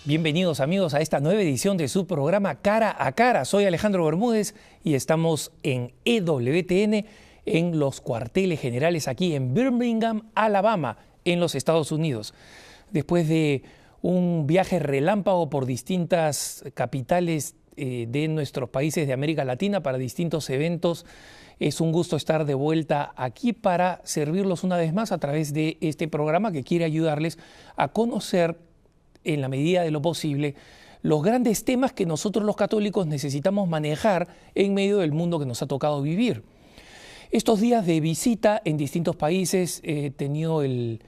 Bienvenidos amigos a esta nueva edición de su programa Cara a Cara. Soy Alejandro Bermúdez y estamos en EWTN en los cuarteles generales aquí en Birmingham, Alabama, en los Estados Unidos. Después de un viaje relámpago por distintas capitales de nuestros países de América Latina para distintos eventos, es un gusto estar de vuelta aquí para servirlos una vez más a través de este programa que quiere ayudarles a conocer en la medida de lo posible los grandes temas que nosotros los católicos necesitamos manejar en medio del mundo que nos ha tocado vivir. Estos días de visita en distintos países he tenido el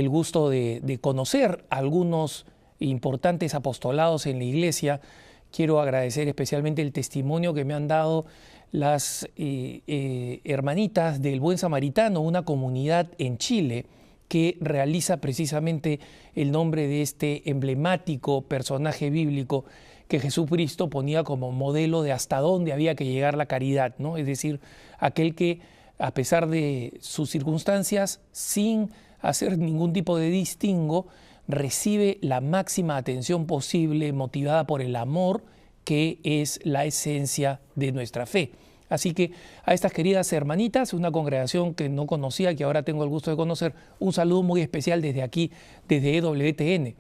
gusto de conocer algunos importantes apostolados en la iglesia. Quiero agradecer especialmente el testimonio que me han dado las hermanitas del Buen Samaritano, una comunidad en Chile que realiza precisamente el nombre de este emblemático personaje bíblico que Jesucristo ponía como modelo de hasta dónde había que llegar la caridad, ¿no? Es decir, aquel que a pesar de sus circunstancias, sin hacer ningún tipo de distingo, recibe la máxima atención posible, motivada por el amor, que es la esencia de nuestra fe. Así que a estas queridas hermanitas, una congregación que no conocía, que ahora tengo el gusto de conocer, un saludo muy especial desde aquí, desde EWTN.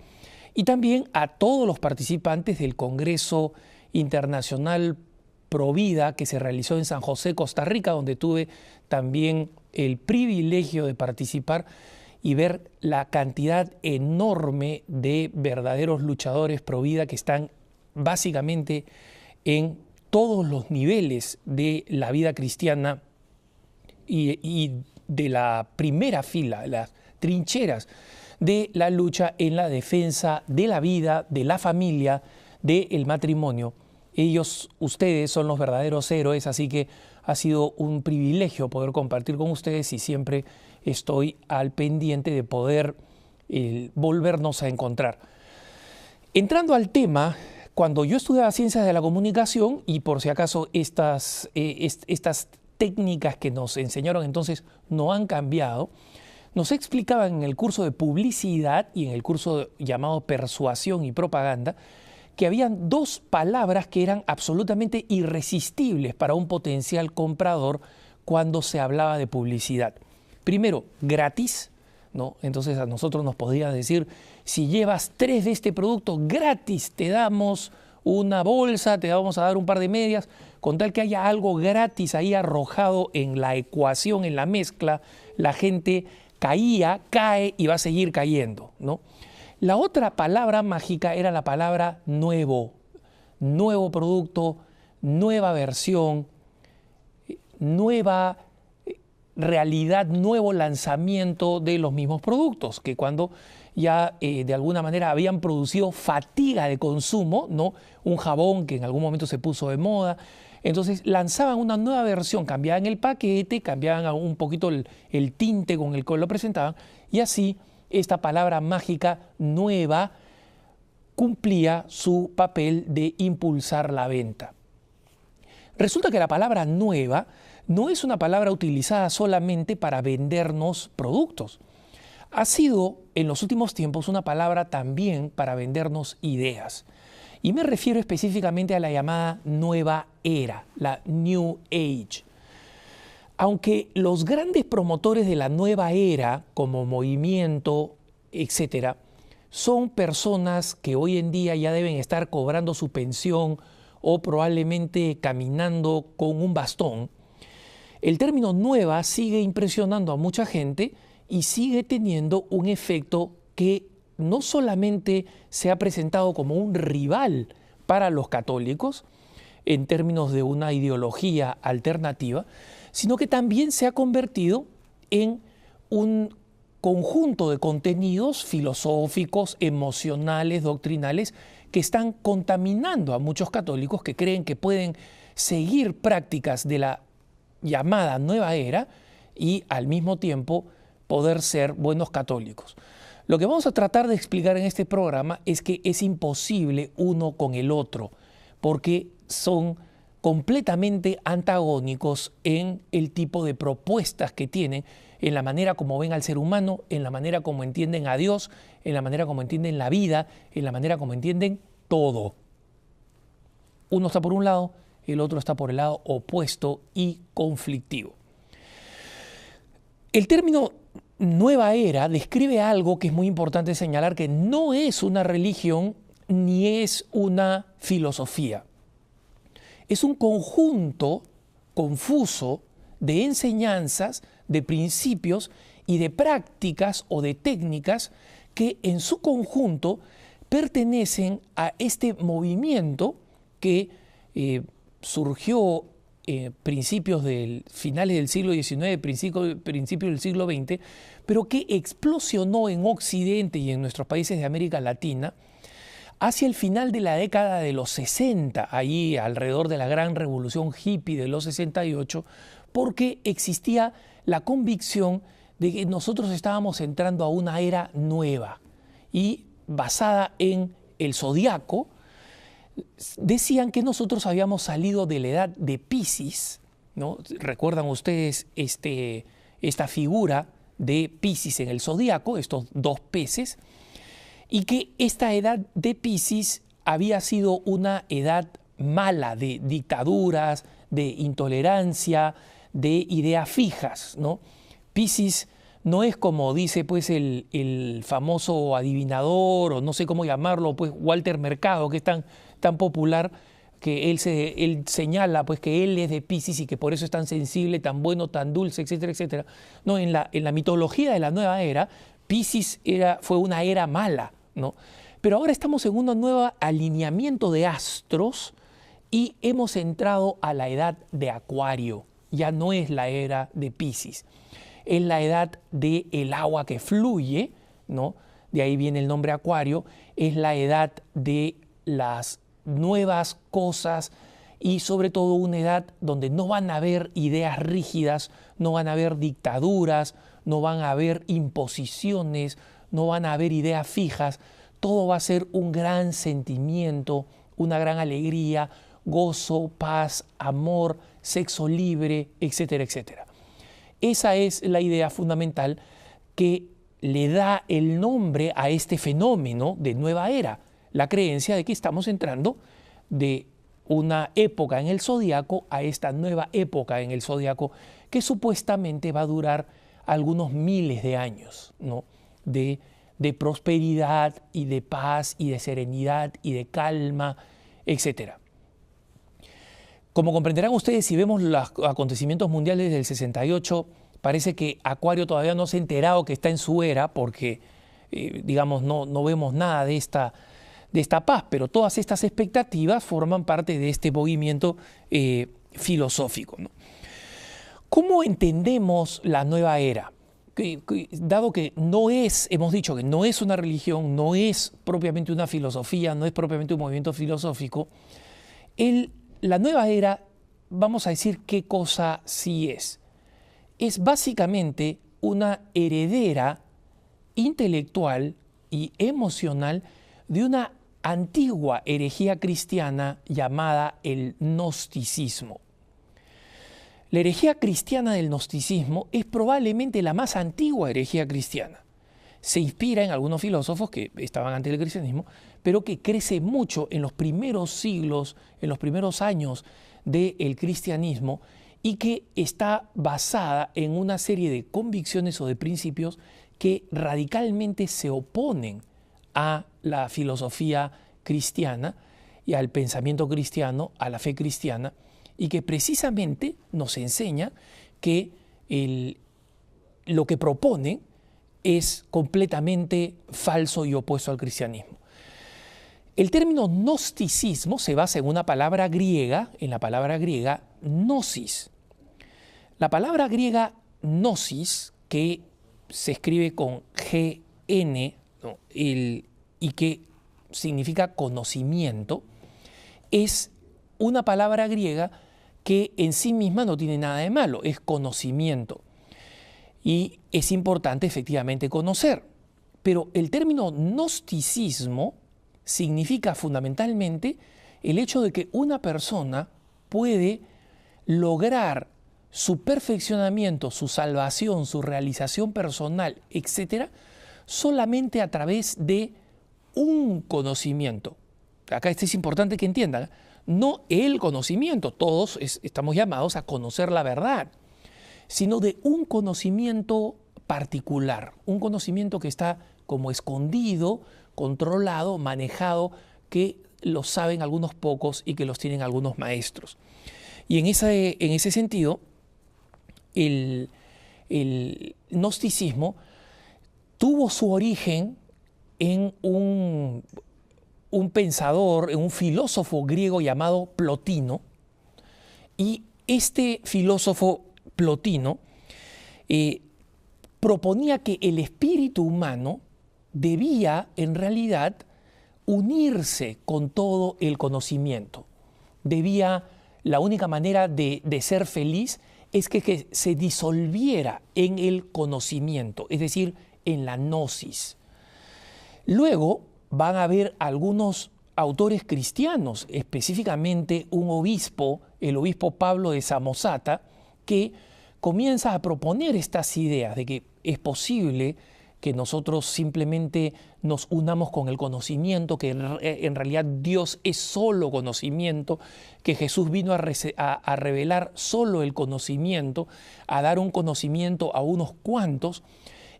Y también a todos los participantes del Congreso Internacional Provida que se realizó en San José, Costa Rica, donde tuve también el privilegio de participar y ver la cantidad enorme de verdaderos luchadores Provida que están básicamente en todos los niveles de la vida cristiana y de la primera fila, las trincheras de la lucha en la defensa de la vida, de la familia, del matrimonio. Ustedes son los verdaderos héroes, así que ha sido un privilegio poder compartir con ustedes y siempre estoy al pendiente de poder volvernos a encontrar. Entrando al tema, cuando yo estudiaba Ciencias de la Comunicación, y por si acaso estas técnicas que nos enseñaron entonces no han cambiado, nos explicaban en el curso de publicidad y en el curso llamado persuasión y propaganda que habían dos palabras que eran absolutamente irresistibles para un potencial comprador cuando se hablaba de publicidad. Primero, gratis, ¿no? Entonces a nosotros nos podían decir, si llevas 3 de este producto, gratis te damos una bolsa, te vamos a dar un par de medias, con tal que haya algo gratis ahí arrojado en la ecuación, en la mezcla, la gente cae y va a seguir cayendo, ¿no? La otra palabra mágica era la palabra nuevo, nuevo producto, nueva versión, nueva realidad, nuevo lanzamiento de los mismos productos, que cuando ya de alguna manera habían producido fatiga de consumo, ¿no? Un jabón que en algún momento se puso de moda, entonces lanzaban una nueva versión, cambiaban el paquete, cambiaban un poquito el tinte con el cual lo presentaban, y así esta palabra mágica nueva cumplía su papel de impulsar la venta. Resulta que la palabra nueva no es una palabra utilizada solamente para vendernos productos. Ha sido en los últimos tiempos una palabra también para vendernos ideas. Y me refiero específicamente a la llamada nueva era, la New Age. Aunque los grandes promotores de la nueva era, como movimiento, etcétera, son personas que hoy en día ya deben estar cobrando su pensión o probablemente caminando con un bastón, el término nueva sigue impresionando a mucha gente y sigue teniendo un efecto que no solamente se ha presentado como un rival para los católicos en términos de una ideología alternativa, sino que también se ha convertido en un conjunto de contenidos filosóficos, emocionales, doctrinales, que están contaminando a muchos católicos que creen que pueden seguir prácticas de la llamada nueva era y al mismo tiempo poder ser buenos católicos. Lo que vamos a tratar de explicar en este programa es que es imposible uno con el otro, porque son completamente antagónicos en el tipo de propuestas que tienen en la manera como ven al ser humano, en la manera como entienden a Dios, en la manera como entienden la vida, en la manera como entienden todo. Uno está por un lado, el otro está por el lado opuesto y conflictivo. El término nueva era describe algo que es muy importante señalar, que no es una religión ni es una filosofía. Es un conjunto confuso de enseñanzas, de principios y de prácticas o de técnicas que en su conjunto pertenecen a este movimiento que surgió finales del siglo XIX, principios del siglo XX, pero que explosionó en Occidente y en nuestros países de América Latina hacia el final de la década de los 60, ahí alrededor de la gran revolución hippie de los 68, porque existía la convicción de que nosotros estábamos entrando a una era nueva y basada en el zodiaco. Decían que nosotros habíamos salido de la edad de Piscis, ¿no? ¿Recuerdan ustedes esta figura de Piscis en el zodiaco, estos dos peces? Y que esta edad de Piscis había sido una edad mala de dictaduras, de intolerancia, de ideas fijas, ¿no? Piscis no es como dice pues el famoso adivinador, o no sé cómo llamarlo, pues Walter Mercado, que es tan popular, que él señala pues que él es de Piscis y que por eso es tan sensible, tan bueno, tan dulce, etcétera, etcétera. No, en la mitología de la nueva era, Piscis fue una era mala, ¿no? Pero ahora estamos en un nuevo alineamiento de astros y hemos entrado a la edad de Acuario. Ya no es la era de Piscis, es la edad del agua que fluye, ¿no? De ahí viene el nombre Acuario, es la edad de las nuevas cosas y sobre todo una edad donde no van a haber ideas rígidas, no van a haber dictaduras, no van a haber imposiciones, no van a haber ideas fijas, todo va a ser un gran sentimiento, una gran alegría, gozo, paz, amor, sexo libre, etcétera, etcétera. Esa es la idea fundamental que le da el nombre a este fenómeno de nueva era, la creencia de que estamos entrando de una época en el zodiaco a esta nueva época en el zodiaco que supuestamente va a durar algunos miles de años, ¿no? de prosperidad y de paz y de serenidad y de calma, etcétera. Como comprenderán ustedes, si vemos los acontecimientos mundiales del 68, parece que Acuario todavía no se ha enterado que está en su era, porque, digamos, no vemos nada de esta paz, pero todas estas expectativas forman parte de este movimiento filosófico, ¿no? ¿Cómo entendemos la nueva era? Dado que hemos dicho que no es una religión, no es propiamente una filosofía, no es propiamente un movimiento filosófico, la nueva era, vamos a decir qué cosa sí es. Es básicamente una heredera intelectual y emocional de una antigua herejía cristiana llamada el gnosticismo. La herejía cristiana del gnosticismo es probablemente la más antigua herejía cristiana. Se inspira en algunos filósofos que estaban antes del cristianismo, pero que crece mucho en los primeros siglos, en los primeros años del cristianismo, y que está basada en una serie de convicciones o de principios que radicalmente se oponen a la filosofía cristiana y al pensamiento cristiano, a la fe cristiana, y que precisamente nos enseña que lo que propone es completamente falso y opuesto al cristianismo. El término gnosticismo se basa en una palabra griega, en la palabra griega gnosis. La palabra griega gnosis, que se escribe con GN, ¿no? Y que significa conocimiento, es una palabra griega que en sí misma no tiene nada de malo, es conocimiento. Y es importante efectivamente conocer. Pero el término gnosticismo significa fundamentalmente el hecho de que una persona puede lograr su perfeccionamiento, su salvación, su realización personal, etcétera, solamente a través de un conocimiento. Acá esto es importante que entiendan, no el conocimiento, todos estamos llamados a conocer la verdad, sino de un conocimiento particular, un conocimiento que está como escondido, controlado, manejado, que lo saben algunos pocos y que los tienen algunos maestros. Y en ese sentido, el gnosticismo tuvo su origen en un pensador, en un filósofo griego llamado Plotino, y este filósofo Plotino proponía que el espíritu humano debía en realidad unirse con todo el conocimiento. La única manera de ser feliz es que se disolviera en el conocimiento, es decir, en la gnosis. Luego van a haber algunos autores cristianos, específicamente un obispo, el obispo Pablo de Samosata, que comienza a proponer estas ideas de que es posible que nosotros simplemente nos unamos con el conocimiento, que en realidad Dios es solo conocimiento, que Jesús vino a revelar solo el conocimiento, a dar un conocimiento a unos cuantos,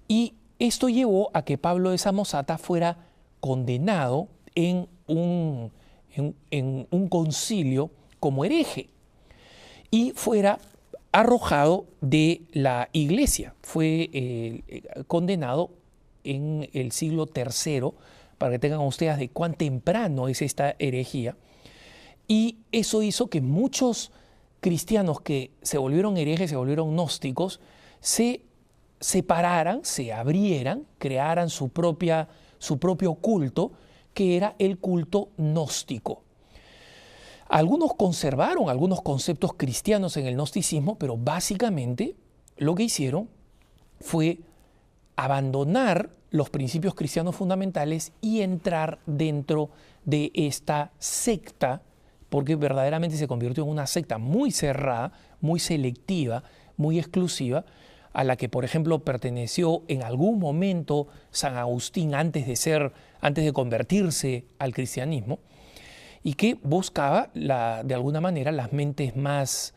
y esto llevó a que Pablo de Samosata fuera condenado en un concilio como hereje y fuera arrojado de la iglesia. Fue condenado en el siglo III, para que tengan ustedes de cuán temprano es esta herejía. Y eso hizo que muchos cristianos que se volvieron herejes, se volvieron gnósticos, se separaran, se abrieran, crearan su propio culto, que era el culto gnóstico. Algunos conservaron algunos conceptos cristianos en el gnosticismo, pero básicamente lo que hicieron fue abandonar los principios cristianos fundamentales y entrar dentro de esta secta, porque verdaderamente se convirtió en una secta muy cerrada, muy selectiva, muy exclusiva, a la que, por ejemplo, perteneció en algún momento San Agustín antes de convertirse al cristianismo, y que buscaba, de alguna manera, las mentes más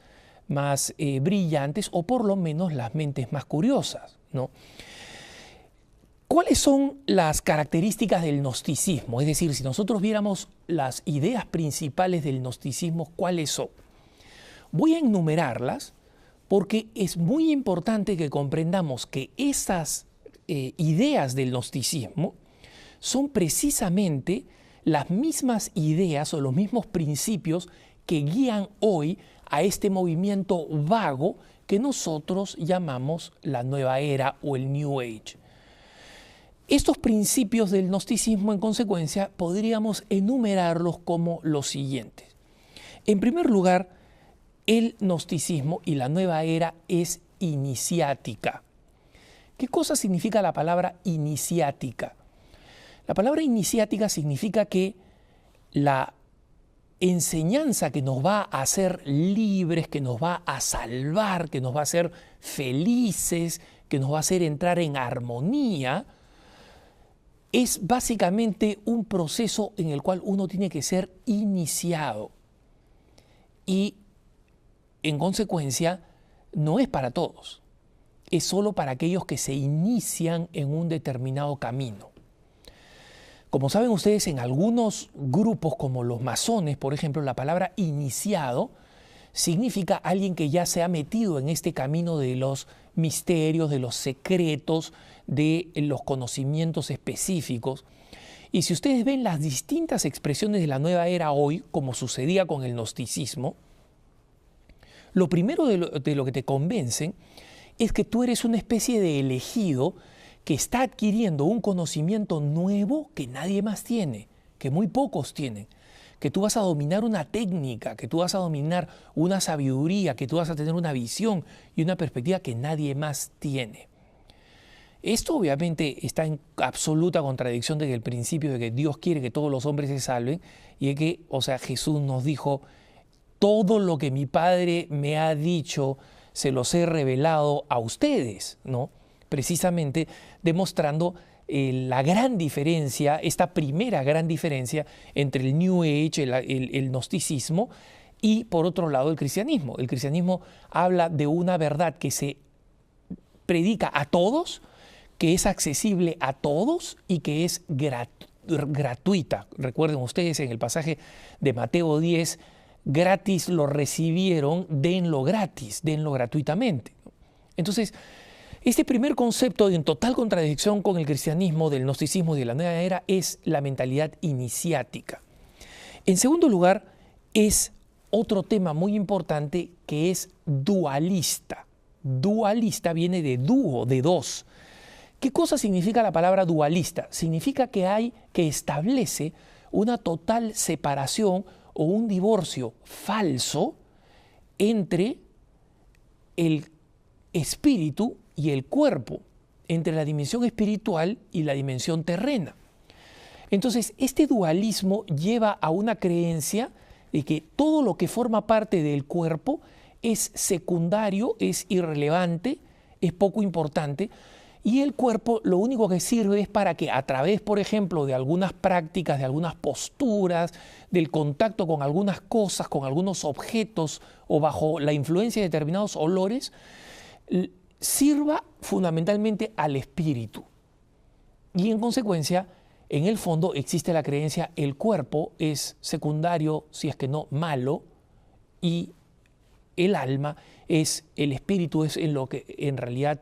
brillantes, o por lo menos las mentes más curiosas, ¿no? ¿Cuáles son las características del gnosticismo? Es decir, si nosotros viéramos las ideas principales del gnosticismo, ¿cuáles son? Voy a enumerarlas porque es muy importante que comprendamos que esas ideas del gnosticismo son precisamente las mismas ideas o los mismos principios que guían hoy a este movimiento vago que nosotros llamamos la nueva era o el New Age. Estos principios del gnosticismo, en consecuencia, podríamos enumerarlos como los siguientes. En primer lugar, el gnosticismo y la nueva era es iniciática. ¿Qué cosa significa la palabra iniciática? La palabra iniciática significa que la enseñanza que nos va a hacer libres, que nos va a salvar, que nos va a hacer felices, que nos va a hacer entrar en armonía, es básicamente un proceso en el cual uno tiene que ser iniciado. Y, en consecuencia, no es para todos. Es solo para aquellos que se inician en un determinado camino. Como saben ustedes, en algunos grupos como los masones, por ejemplo, la palabra iniciado significa alguien que ya se ha metido en este camino de los misterios, de los secretos, de los conocimientos específicos. Y si ustedes ven las distintas expresiones de la nueva era hoy, como sucedía con el gnosticismo, lo primero de lo que te convencen es que tú eres una especie de elegido que está adquiriendo un conocimiento nuevo que nadie más tiene, que muy pocos tienen, que tú vas a dominar una técnica, que tú vas a dominar una sabiduría, que tú vas a tener una visión y una perspectiva que nadie más tiene. Esto obviamente está en absoluta contradicción desde el principio de que Dios quiere que todos los hombres se salven y de que, Jesús nos dijo, todo lo que mi Padre me ha dicho se los he revelado a ustedes, ¿no? Precisamente demostrando la gran diferencia, esta primera gran diferencia entre el New Age, el gnosticismo, y por otro lado el cristianismo. El cristianismo habla de una verdad que se predica a todos, que es accesible a todos y que es gratuita. Recuerden ustedes en el pasaje de Mateo 10, gratis lo recibieron, denlo gratis, denlo gratuitamente. Entonces, este primer concepto, en total contradicción con el cristianismo, del gnosticismo y de la nueva era, es la mentalidad iniciática. En segundo lugar, es otro tema muy importante que es dualista. Dualista viene de dúo, de dos. ¿Qué cosa significa la palabra dualista? Significa que establece una total separación o un divorcio falso entre el espíritu y el cuerpo, entre la dimensión espiritual y la dimensión terrena. Entonces, este dualismo lleva a una creencia de que todo lo que forma parte del cuerpo es secundario, es irrelevante, es poco importante, y el cuerpo lo único que sirve es para que a través, por ejemplo, de algunas prácticas, de algunas posturas, del contacto con algunas cosas, con algunos objetos o bajo la influencia de determinados olores, sirva fundamentalmente al espíritu. Y en consecuencia, en el fondo existe la creencia el cuerpo es secundario, si es que no malo, y el alma es, el espíritu es en lo que en realidad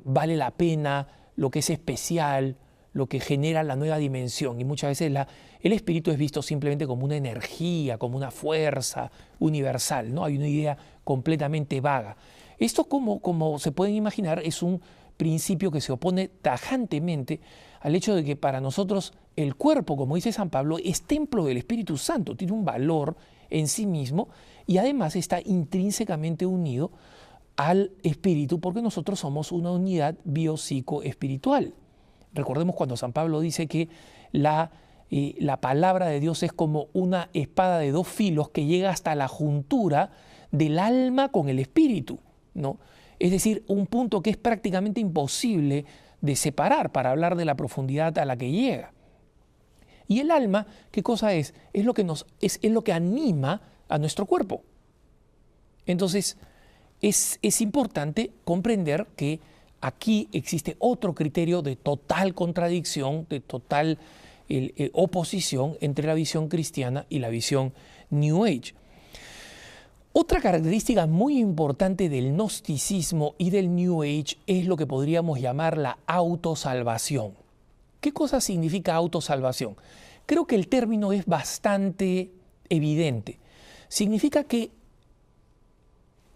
vale la pena, lo que es especial, lo que genera la nueva dimensión. Y muchas veces el espíritu es visto simplemente como una energía, como una fuerza universal, ¿no? Hay una idea completamente vaga. Esto, como se pueden imaginar, es un principio que se opone tajantemente al hecho de que para nosotros el cuerpo, como dice San Pablo, es templo del Espíritu Santo, tiene un valor en sí mismo y además está intrínsecamente unido al espíritu porque nosotros somos una unidad biopsico-espiritual. Recordemos cuando San Pablo dice que la palabra de Dios es como una espada de dos filos que llega hasta la juntura del alma con el espíritu, ¿no? Es decir, un punto que es prácticamente imposible de separar para hablar de la profundidad a la que llega. Y el alma, ¿qué cosa es? Es lo que anima a nuestro cuerpo. Entonces, es importante comprender que aquí existe otro criterio de total contradicción, de total oposición entre la visión cristiana y la visión New Age. Otra característica muy importante del gnosticismo y del New Age es lo que podríamos llamar la autosalvación. ¿Qué cosa significa autosalvación? Creo que el término es bastante evidente. Significa que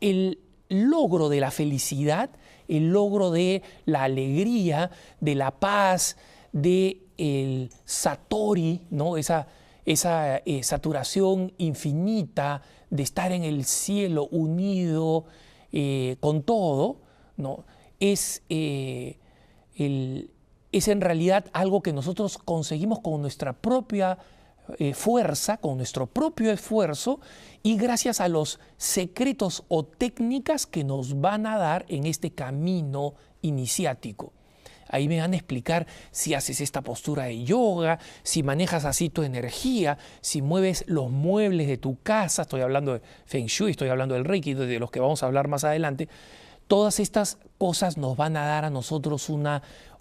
el logro de la felicidad, el logro de la alegría, de la paz, del satori, ¿no? Esa saturación infinita de estar en el cielo unido con todo, ¿no? Es en realidad algo que nosotros conseguimos con nuestra propia fuerza, con nuestro propio esfuerzo y gracias a los secretos o técnicas que nos van a dar en este camino iniciático. Ahí me van a explicar si haces esta postura de yoga, si manejas así tu energía, si mueves los muebles de tu casa, estoy hablando de Feng Shui, estoy hablando del Reiki, de los que vamos a hablar más adelante. Todas estas cosas nos van a dar a nosotros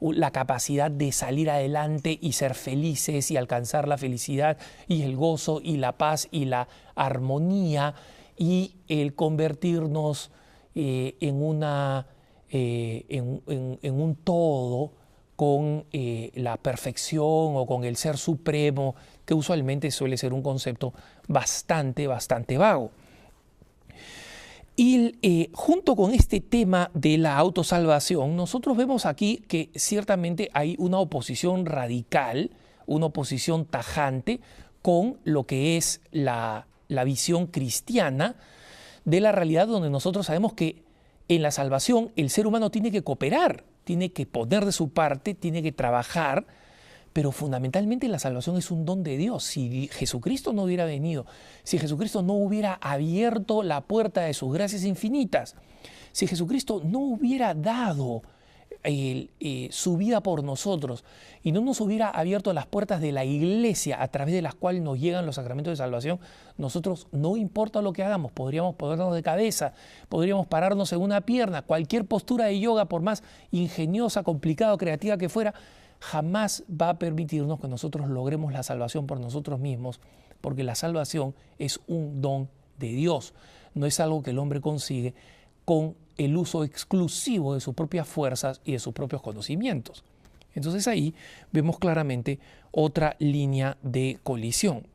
la capacidad de salir adelante y ser felices y alcanzar la felicidad y el gozo y la paz y la armonía y el convertirnos en un todo con la perfección o con el ser supremo, que usualmente suele ser un concepto bastante vago. Y junto con este tema de la autosalvación, nosotros vemos aquí que ciertamente hay una oposición radical, una oposición tajante con lo que es la visión cristiana de la realidad, donde nosotros sabemos que en la salvación el ser humano tiene que cooperar, tiene que poner de su parte, tiene que trabajar pero fundamentalmente la salvación es un don de Dios. Si Jesucristo no hubiera venido, si Jesucristo no hubiera abierto la puerta de sus gracias infinitas, si Jesucristo no hubiera dado su vida por nosotros y no nos hubiera abierto las puertas de la iglesia a través de las cuales nos llegan los sacramentos de salvación, nosotros, no importa lo que hagamos, podríamos ponernos de cabeza, podríamos pararnos en una pierna, cualquier postura de yoga, por más ingeniosa, complicada o creativa que fuera, jamás va a permitirnos que nosotros logremos la salvación por nosotros mismos, porque la salvación es un don de Dios, no es algo que el hombre consigue con el uso exclusivo de sus propias fuerzas y de sus propios conocimientos. Entonces ahí vemos claramente otra línea de colisión.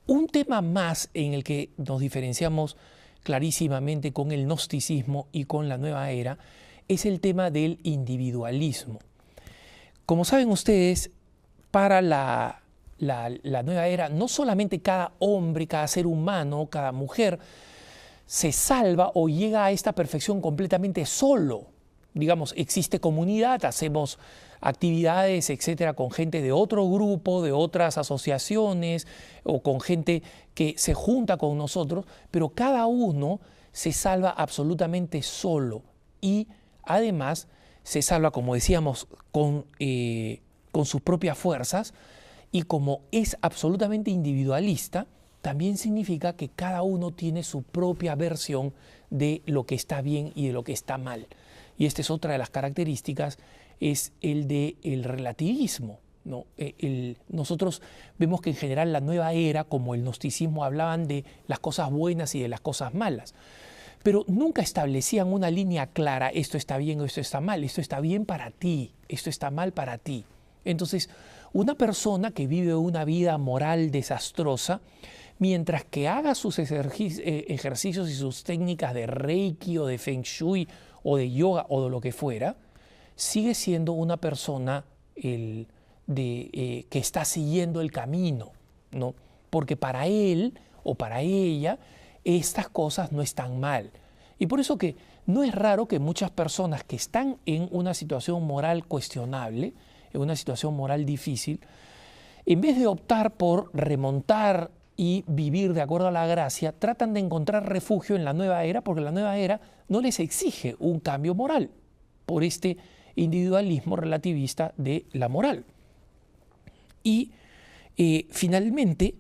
Un tema más en el que nos diferenciamos clarísimamente con el gnosticismo y con la nueva era es el tema del individualismo. Como saben ustedes, para la nueva era, no solamente cada hombre, cada ser humano, cada mujer se salva o llega a esta perfección completamente solo. Digamos, existe comunidad, hacemos actividades, etcétera, con gente de otro grupo, de otras asociaciones o con gente que se junta con nosotros, pero cada uno se salva absolutamente solo y además se salva, como decíamos, con sus propias fuerzas, y como es absolutamente individualista, también significa que cada uno tiene su propia versión de lo que está bien y de lo que está mal. Y esta es otra de las características, es el del relativismo, ¿no? Nosotros vemos que en general la nueva era, como el gnosticismo, hablaban de las cosas buenas y de las cosas malas, pero nunca establecían una línea clara, esto está bien o esto está mal, esto está bien para ti, esto está mal para ti. Entonces, una persona que vive una vida moral desastrosa, mientras que haga sus ejercicios y sus técnicas de Reiki o de Feng Shui o de yoga o de lo que fuera, sigue siendo una persona que está siguiendo el camino, ¿no? Porque para él o para ella estas cosas no están mal. Y por eso que no es raro que muchas personas que están en una situación moral cuestionable, en una situación moral difícil, en vez de optar por remontar y vivir de acuerdo a la gracia, tratan de encontrar refugio en la nueva era, porque la nueva era no les exige un cambio moral por este individualismo relativista de la moral. Y finalmente,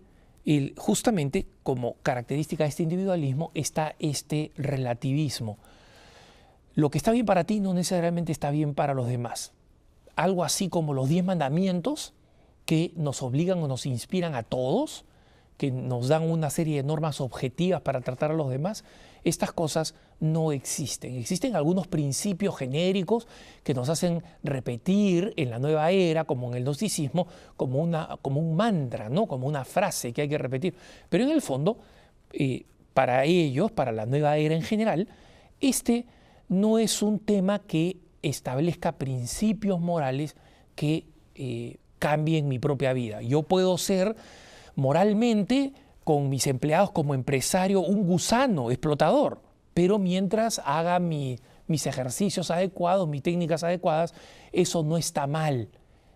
justamente como característica de este individualismo está este relativismo. Lo que está bien para ti no necesariamente está bien para los demás. Algo así como los 10 mandamientos que nos obligan o nos inspiran a todos, que nos dan una serie de normas objetivas para tratar a los demás, estas cosas no existen. Existen algunos principios genéricos que nos hacen repetir en la nueva era, como en el gnosticismo, como un mantra, ¿no? Como una frase que hay que repetir. Pero en el fondo, para ellos, para la nueva era en general, este no es un tema que establezca principios morales que cambien mi propia vida. Yo puedo ser moralmente, con mis empleados como empresario, un gusano explotador, pero mientras haga mis ejercicios adecuados, mis técnicas adecuadas, eso no está mal,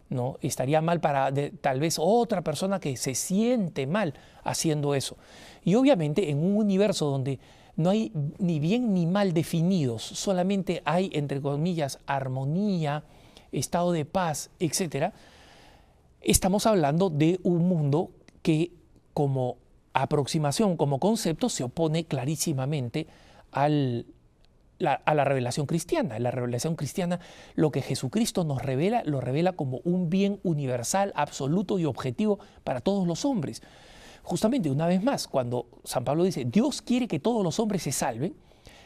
¿no? Estaría mal para tal vez otra persona que se siente mal haciendo eso. Y obviamente en un universo donde no hay ni bien ni mal definidos, solamente hay, entre comillas, armonía, estado de paz, etc., estamos hablando de un mundo que como aproximación, como concepto, se opone clarísimamente a la revelación cristiana. La revelación cristiana, lo que Jesucristo nos revela, lo revela como un bien universal, absoluto y objetivo para todos los hombres. Justamente, una vez más, cuando San Pablo dice, Dios quiere que todos los hombres se salven,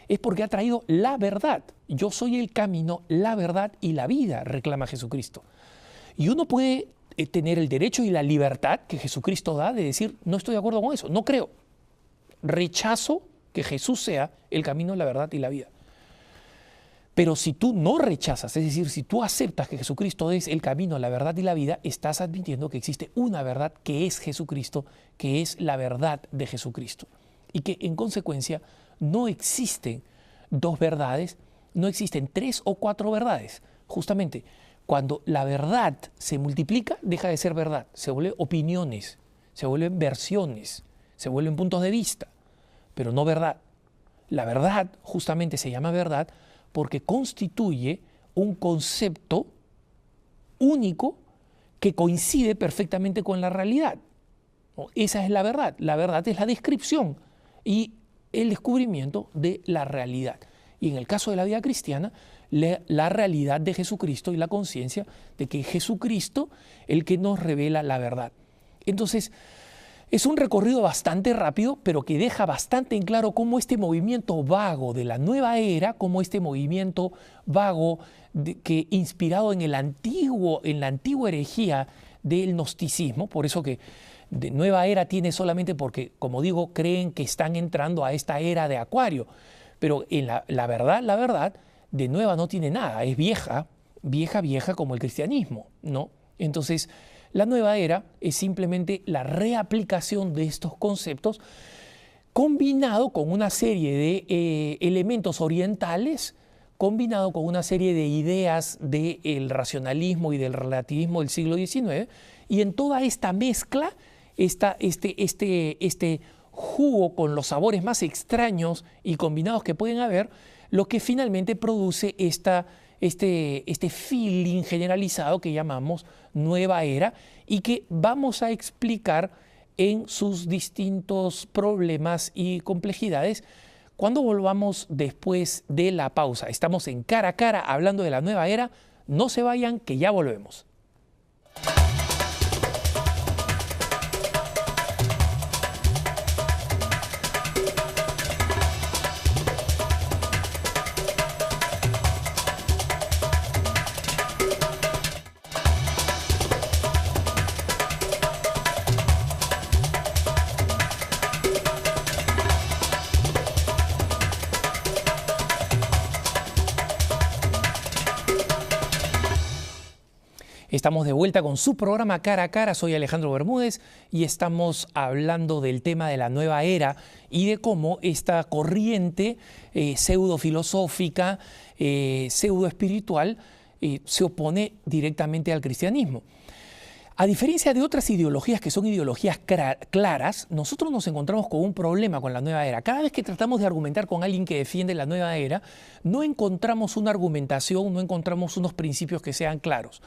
es porque ha traído la verdad. Yo soy el camino, la verdad y la vida, reclama Jesucristo. Y uno puede tener el derecho y la libertad que Jesucristo da de decir, no estoy de acuerdo con eso, no creo. Rechazo que Jesús sea el camino, la verdad y la vida. Pero si tú no rechazas, es decir, si tú aceptas que Jesucristo es el camino, la verdad y la vida, estás admitiendo que existe una verdad que es Jesucristo, que es la verdad de Jesucristo. Y que en consecuencia no existen dos verdades, no existen 3 o 4 verdades. Justamente cuando la verdad se multiplica, deja de ser verdad, se vuelven opiniones, se vuelven versiones, se vuelven puntos de vista, pero no verdad. La verdad justamente se llama verdad porque constituye un concepto único que coincide perfectamente con la realidad. Esa es la verdad. La verdad es la descripción y el descubrimiento de la realidad. Y en el caso de la vida cristiana, la realidad de Jesucristo y la conciencia de que es Jesucristo el que nos revela la verdad. Entonces, es un recorrido bastante rápido, pero que deja bastante en claro cómo este movimiento vago de la nueva era, cómo este movimiento vago que inspirado en la antigua herejía del gnosticismo, por eso que de nueva era tiene solamente porque, como digo, creen que están entrando a esta era de Acuario, pero en la verdad, de nueva no tiene nada, es vieja como el cristianismo, ¿no? Entonces, la nueva era es simplemente la reaplicación de estos conceptos combinado con una serie de elementos orientales, combinado con una serie de ideas del racionalismo y del relativismo del siglo XIX, y en toda esta mezcla, este jugo con los sabores más extraños y combinados que pueden haber, lo que finalmente produce este feeling generalizado que llamamos nueva era y que vamos a explicar en sus distintos problemas y complejidades cuando volvamos después de la pausa. Estamos en Cara a Cara hablando de la nueva era. No se vayan, que ya volvemos. Estamos de vuelta con su programa Cara a Cara. Soy Alejandro Bermúdez y estamos hablando del tema de la nueva era y de cómo esta corriente pseudo-filosófica, pseudo-espiritual, se opone directamente al cristianismo. A diferencia de otras ideologías que son ideologías claras, nosotros nos encontramos con un problema con la nueva era. Cada vez que tratamos de argumentar con alguien que defiende la nueva era, no encontramos una argumentación, no encontramos unos principios que sean claros.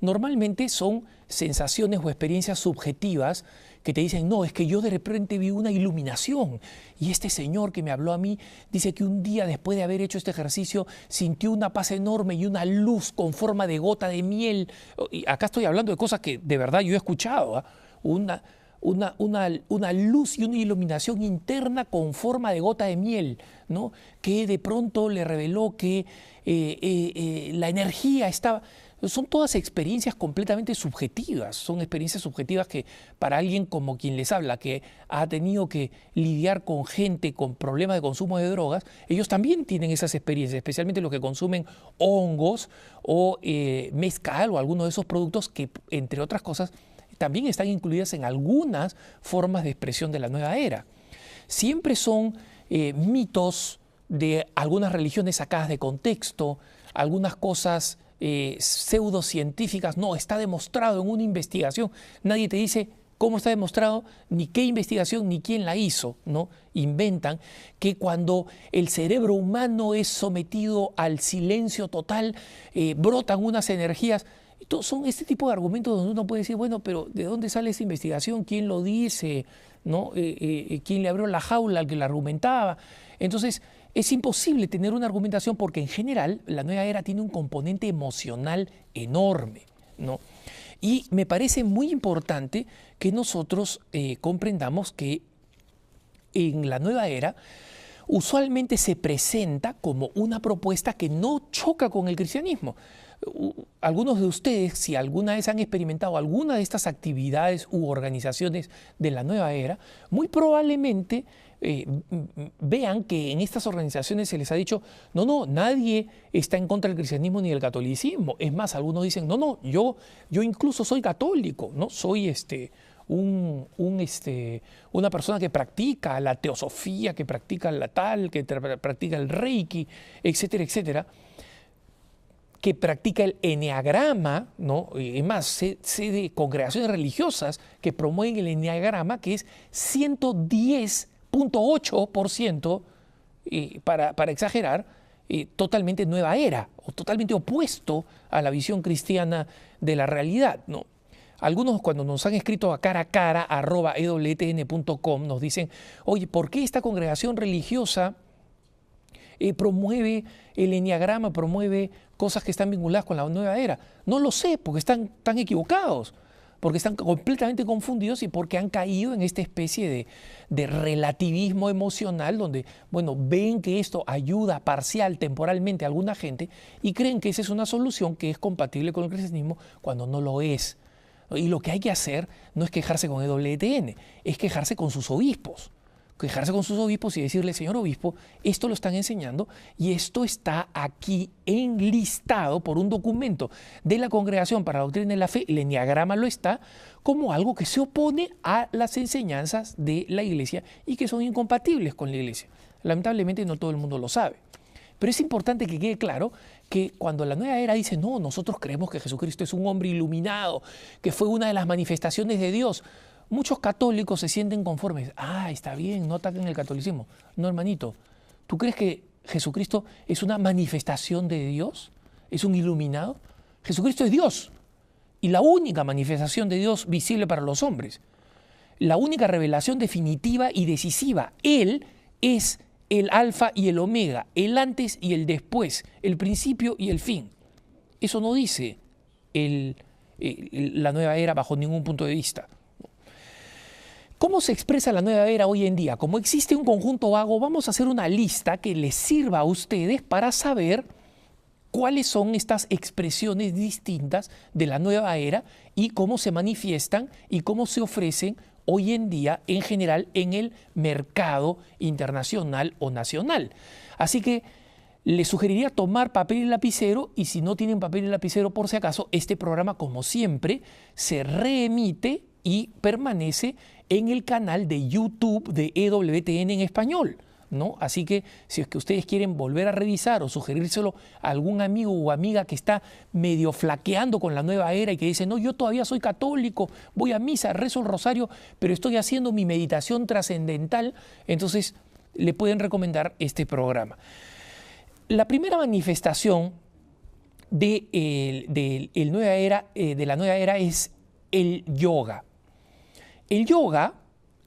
Normalmente son sensaciones o experiencias subjetivas que te dicen, no, es que yo de repente vi una iluminación y este señor que me habló a mí dice que un día después de haber hecho este ejercicio sintió una paz enorme y una luz con forma de gota de miel. Y acá estoy hablando de cosas que de verdad yo he escuchado, ¿eh? Una luz y una iluminación interna con forma de gota de miel, ¿no? Que de pronto le reveló que la energía estaba... Son todas experiencias completamente subjetivas, son experiencias subjetivas que para alguien como quien les habla, que ha tenido que lidiar con gente con problemas de consumo de drogas, ellos también tienen esas experiencias, especialmente los que consumen hongos o mezcal o alguno de esos productos que, entre otras cosas, también están incluidas en algunas formas de expresión de la nueva era. Siempre son mitos de algunas religiones sacadas de contexto, algunas cosas pseudocientíficas. No, está demostrado en una investigación. Nadie te dice cómo está demostrado, ni qué investigación, ni quién la hizo, ¿no? Inventan que cuando el cerebro humano es sometido al silencio total, brotan unas energías. Son este tipo de argumentos donde uno puede decir, bueno, pero ¿de dónde sale esa investigación? ¿Quién lo dice? ¿No? ¿Quién le abrió la jaula al que la argumentaba? Entonces, es imposible tener una argumentación porque en general la nueva era tiene un componente emocional enorme, ¿no? Y me parece muy importante que nosotros comprendamos que en la nueva era usualmente se presenta como una propuesta que no choca con el cristianismo. Algunos de ustedes, si alguna vez han experimentado alguna de estas actividades u organizaciones de la nueva era, muy probablemente vean que en estas organizaciones se les ha dicho, no, nadie está en contra del cristianismo ni del catolicismo. Es más, algunos dicen, no, yo incluso soy católico, ¿no? Soy una persona que practica la teosofía, que practica la tal, que practica el reiki, etcétera, etcétera. que practica el eneagrama, ¿no? Es más, sé de congregaciones religiosas que promueven el eneagrama, que es 110.8%, para exagerar, totalmente nueva era, o totalmente opuesto a la visión cristiana de la realidad, ¿no? Algunos, cuando nos han escrito a cara @ewtn.com, nos dicen, oye, ¿por qué esta congregación religiosa promueve el eneagrama, promueve cosas que están vinculadas con la nueva era? No lo sé, porque están tan equivocados, porque están completamente confundidos y porque han caído en esta especie de relativismo emocional donde, bueno, ven que esto ayuda parcial, temporalmente a alguna gente y creen que esa es una solución que es compatible con el cristianismo cuando no lo es. Y lo que hay que hacer no es quejarse con EWTN, es quejarse con sus obispos. Quejarse con sus obispos y decirle, señor obispo, esto lo están enseñando y esto está aquí enlistado por un documento de la Congregación para la Doctrina de la Fe, el eneagrama lo está, como algo que se opone a las enseñanzas de la Iglesia y que son incompatibles con la Iglesia. Lamentablemente no todo el mundo lo sabe. Pero es importante que quede claro que cuando la nueva era dice, no, nosotros creemos que Jesucristo es un hombre iluminado, que fue una de las manifestaciones de Dios, muchos católicos se sienten conformes. Ah, está bien, no ataquen el catolicismo. No, hermanito, ¿tú crees que Jesucristo es una manifestación de Dios? ¿Es un iluminado? Jesucristo es Dios y la única manifestación de Dios visible para los hombres. La única revelación definitiva y decisiva. Él es el alfa y el omega, el antes y el después, el principio y el fin. Eso no dice la nueva era bajo ningún punto de vista. ¿Cómo se expresa la nueva era hoy en día? Como existe un conjunto vago, vamos a hacer una lista que les sirva a ustedes para saber cuáles son estas expresiones distintas de la nueva era y cómo se manifiestan y cómo se ofrecen hoy en día en general en el mercado internacional o nacional. Así que les sugeriría tomar papel y lapicero y si no tienen papel y lapicero por si acaso, este programa como siempre se reemite y permanece en el canal de YouTube de EWTN en español, ¿no? Así que si es que ustedes quieren volver a revisar o sugerírselo a algún amigo o amiga que está medio flaqueando con la nueva era y que dice, no, yo todavía soy católico, voy a misa, rezo el rosario, pero estoy haciendo mi meditación trascendental, entonces le pueden recomendar este programa. La primera manifestación de la nueva era es el yoga. El yoga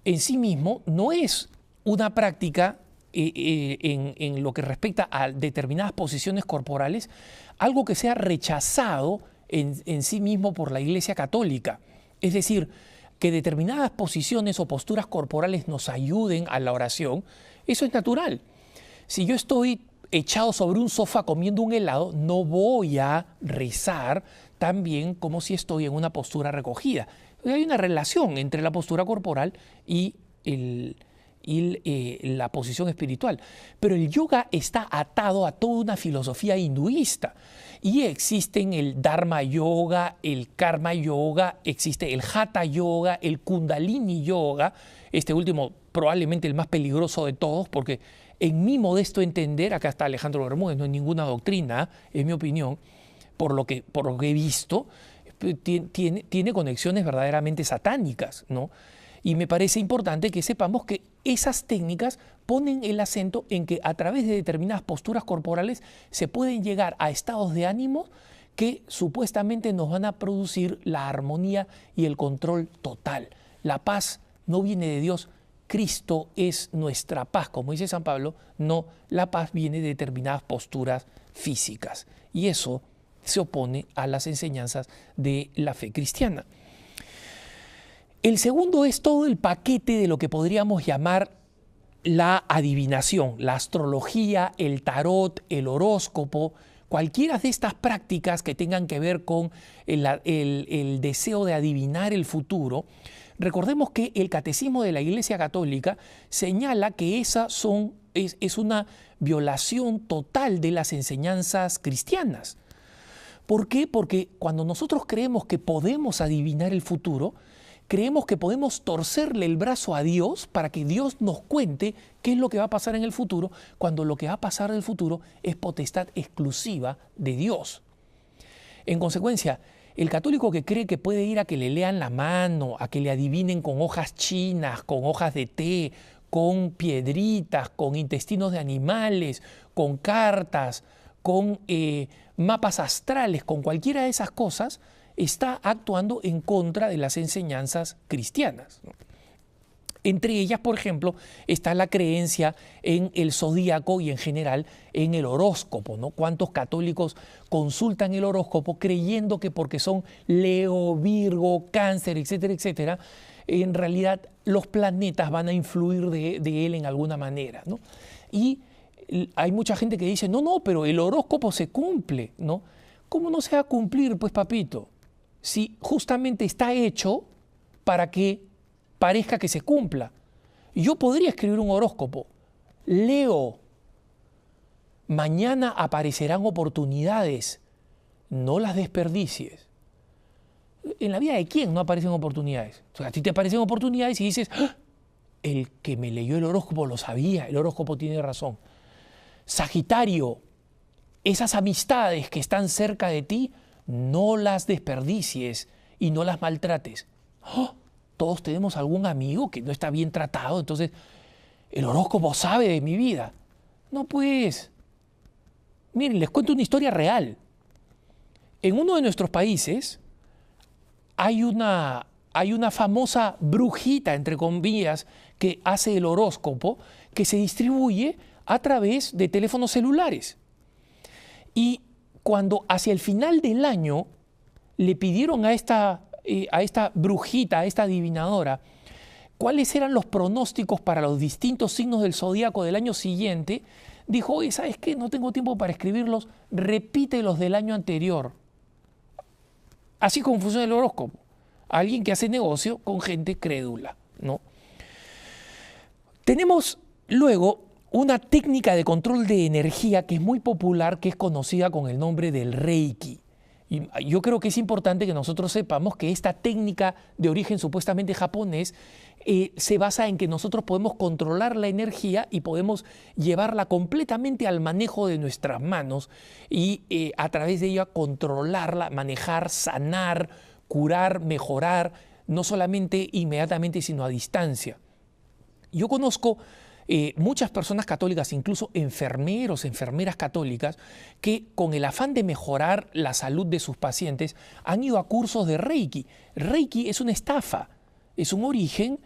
en sí mismo no es una práctica en lo que respecta a determinadas posiciones corporales, algo que sea rechazado en sí mismo por la Iglesia Católica. Es decir, que determinadas posiciones o posturas corporales nos ayuden a la oración, eso es natural. Si yo estoy echado sobre un sofá comiendo un helado, no voy a rezar tan bien como si estoy en una postura recogida. Hay una relación entre la postura corporal y la posición espiritual. Pero el yoga está atado a toda una filosofía hinduista. Y existen el Dharma Yoga, el Karma Yoga, existe el Hatha Yoga, el Kundalini Yoga, este último probablemente el más peligroso de todos, porque en mi modesto entender, acá está Alejandro Bermúdez, no hay ninguna doctrina, es mi opinión, por lo que he visto, tiene conexiones verdaderamente satánicas, ¿no? Y me parece importante que sepamos que esas técnicas ponen el acento en que a través de determinadas posturas corporales se pueden llegar a estados de ánimo que supuestamente nos van a producir la armonía y el control total. La paz no viene de Dios, Cristo es nuestra paz, como dice San Pablo, no, la paz viene de determinadas posturas físicas. Y eso se opone a las enseñanzas de la fe cristiana. El segundo es todo el paquete de lo que podríamos llamar la adivinación, la astrología, el tarot, el horóscopo, cualquiera de estas prácticas que tengan que ver con el deseo de adivinar el futuro. Recordemos que el Catecismo de la Iglesia Católica señala que esa es una violación total de las enseñanzas cristianas. ¿Por qué? Porque cuando nosotros creemos que podemos adivinar el futuro, creemos que podemos torcerle el brazo a Dios para que Dios nos cuente qué es lo que va a pasar en el futuro, cuando lo que va a pasar en el futuro es potestad exclusiva de Dios. En consecuencia, el católico que cree que puede ir a que le lean la mano, a que le adivinen con hojas chinas, con hojas de té, con piedritas, con intestinos de animales, con cartas, con mapas astrales, con cualquiera de esas cosas, está actuando en contra de las enseñanzas cristianas, ¿no? Entre ellas, por ejemplo, está la creencia en el zodíaco y en general en el horóscopo, ¿no? ¿Cuántos católicos consultan el horóscopo creyendo que porque son Leo, Virgo, Cáncer, etcétera, etcétera, en realidad los planetas van a influir de él en alguna manera, ¿no? Y hay mucha gente que dice, no, pero el horóscopo se cumple, ¿no? ¿Cómo no se va a cumplir, pues, papito? Si justamente está hecho para que parezca que se cumpla. Yo podría escribir un horóscopo. Leo, mañana aparecerán oportunidades, no las desperdicies. ¿En la vida de quién no aparecen oportunidades? O sea, a ti te aparecen oportunidades y dices, ¡ah! El que me leyó el horóscopo lo sabía, el horóscopo tiene razón. Sagitario, esas amistades que están cerca de ti, no las desperdicies y no las maltrates. ¡Oh! Todos tenemos algún amigo que no está bien tratado, entonces el horóscopo sabe de mi vida. No, pues, miren, les cuento una historia real. En uno de nuestros países hay una famosa brujita, entre comillas, que hace el horóscopo, que se distribuye a través de teléfonos celulares. Y cuando hacia el final del año le pidieron a esta brujita, a esta adivinadora, cuáles eran los pronósticos para los distintos signos del zodíaco del año siguiente, dijo, oye, ¿sabes qué? No tengo tiempo para escribirlos, repite los del año anterior. Así como funciona el horóscopo. Alguien que hace negocio con gente crédula, ¿no? Tenemos luego una técnica de control de energía que es muy popular, que es conocida con el nombre del Reiki. Y yo creo que es importante que nosotros sepamos que esta técnica de origen supuestamente japonés se basa en que nosotros podemos controlar la energía y podemos llevarla completamente al manejo de nuestras manos y a través de ella controlarla, manejar, sanar, curar, mejorar, no solamente inmediatamente, sino a distancia. Yo conozco muchas personas católicas, incluso enfermeros, enfermeras católicas, que con el afán de mejorar la salud de sus pacientes han ido a cursos de Reiki. Reiki es una estafa, es un origen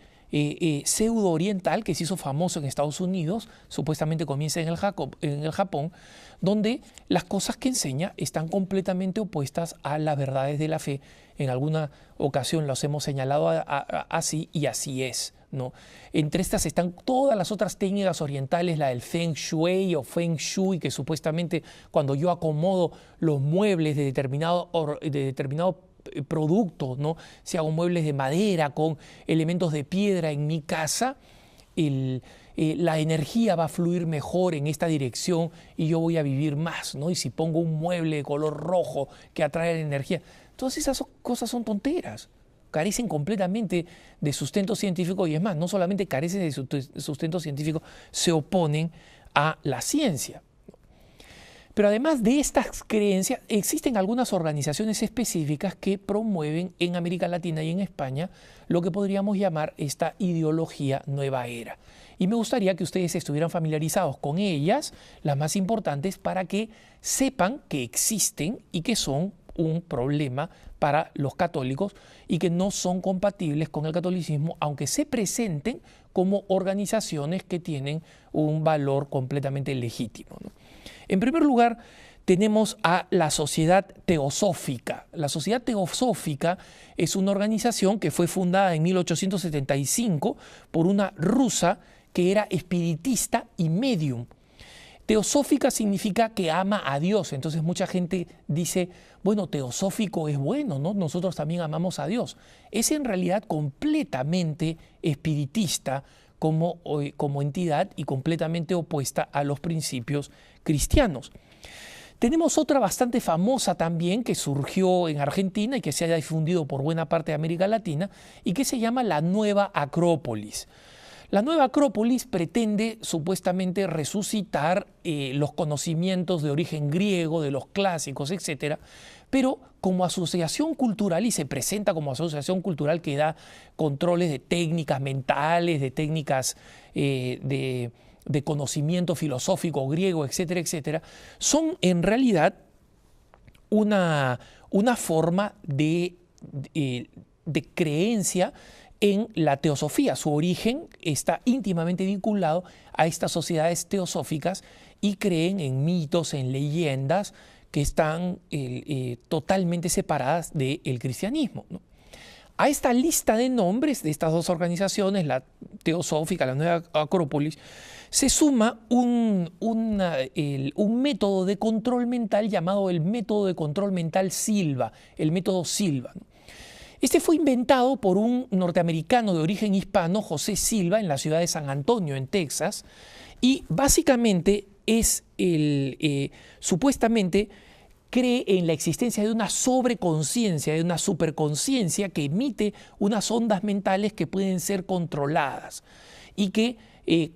pseudo oriental que se hizo famoso en Estados Unidos, supuestamente comienza en el Japón, donde las cosas que enseña están completamente opuestas a las verdades de la fe. En alguna ocasión los hemos señalado así y así es, ¿no? Entre estas están todas las otras técnicas orientales, la del Feng Shui o Feng Shui, que supuestamente cuando yo acomodo los muebles de determinado producto, ¿no? Si hago muebles de madera con elementos de piedra en mi casa, la energía va a fluir mejor en esta dirección y yo voy a vivir más, ¿no? Y si pongo un mueble de color rojo que atrae la energía, todas esas cosas son tonteras, carecen completamente de sustento científico y es más, no solamente carecen de sustento científico, se oponen a la ciencia. Pero además de estas creencias, existen algunas organizaciones específicas que promueven en América Latina y en España lo que podríamos llamar esta ideología nueva era. Y me gustaría que ustedes estuvieran familiarizados con ellas, las más importantes, para que sepan que existen y que son un problema para los católicos y que no son compatibles con el catolicismo, aunque se presenten como organizaciones que tienen un valor completamente legítimo, ¿no? En primer lugar, tenemos a la Sociedad Teosófica. La Sociedad Teosófica es una organización que fue fundada en 1875 por una rusa que era espiritista y medium. Teosófica significa que ama a Dios. Entonces mucha gente dice, bueno, teosófico es bueno, ¿no? Nosotros también amamos a Dios. Es en realidad completamente espiritista como entidad y completamente opuesta a los principios cristianos. Tenemos otra bastante famosa también que surgió en Argentina y que se ha difundido por buena parte de América Latina y que se llama la Nueva Acrópolis. La Nueva Acrópolis pretende supuestamente resucitar los conocimientos de origen griego, de los clásicos, etcétera, pero como asociación cultural, y se presenta como asociación cultural que da controles de técnicas mentales, de técnicas de conocimiento filosófico griego, etcétera, etcétera, son en realidad una forma de creencia en la teosofía. Su origen está íntimamente vinculado a estas sociedades teosóficas y creen en mitos, en leyendas que están totalmente separadas del cristianismo, ¿no? A esta lista de nombres de estas dos organizaciones, la teosófica, la Nueva Acrópolis, se suma un método de control mental llamado el método de control mental Silva, el método Silva, ¿no? Este fue inventado por un norteamericano de origen hispano, José Silva, en la ciudad de San Antonio, en Texas, y básicamente supuestamente cree en la existencia de una sobreconciencia, de una superconciencia que emite unas ondas mentales que pueden ser controladas y que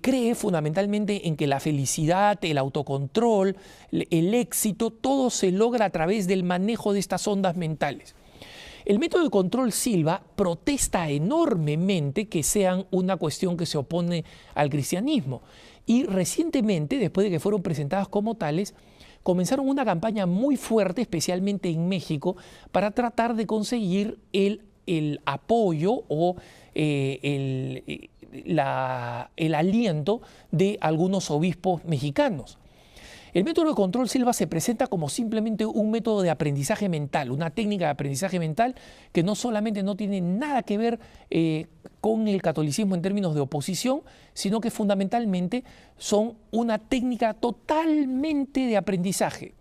cree fundamentalmente en que la felicidad, el autocontrol, el éxito, todo se logra a través del manejo de estas ondas mentales. El método de control Silva protesta enormemente que sean una cuestión que se opone al cristianismo. Y recientemente, después de que fueron presentadas como tales, comenzaron una campaña muy fuerte, especialmente en México, para tratar de conseguir el apoyo o el aliento de algunos obispos mexicanos. El método de control Silva se presenta como simplemente un método de aprendizaje mental, una técnica de aprendizaje mental que no solamente no tiene nada que ver con el catolicismo en términos de oposición, sino que fundamentalmente son una técnica totalmente de aprendizaje.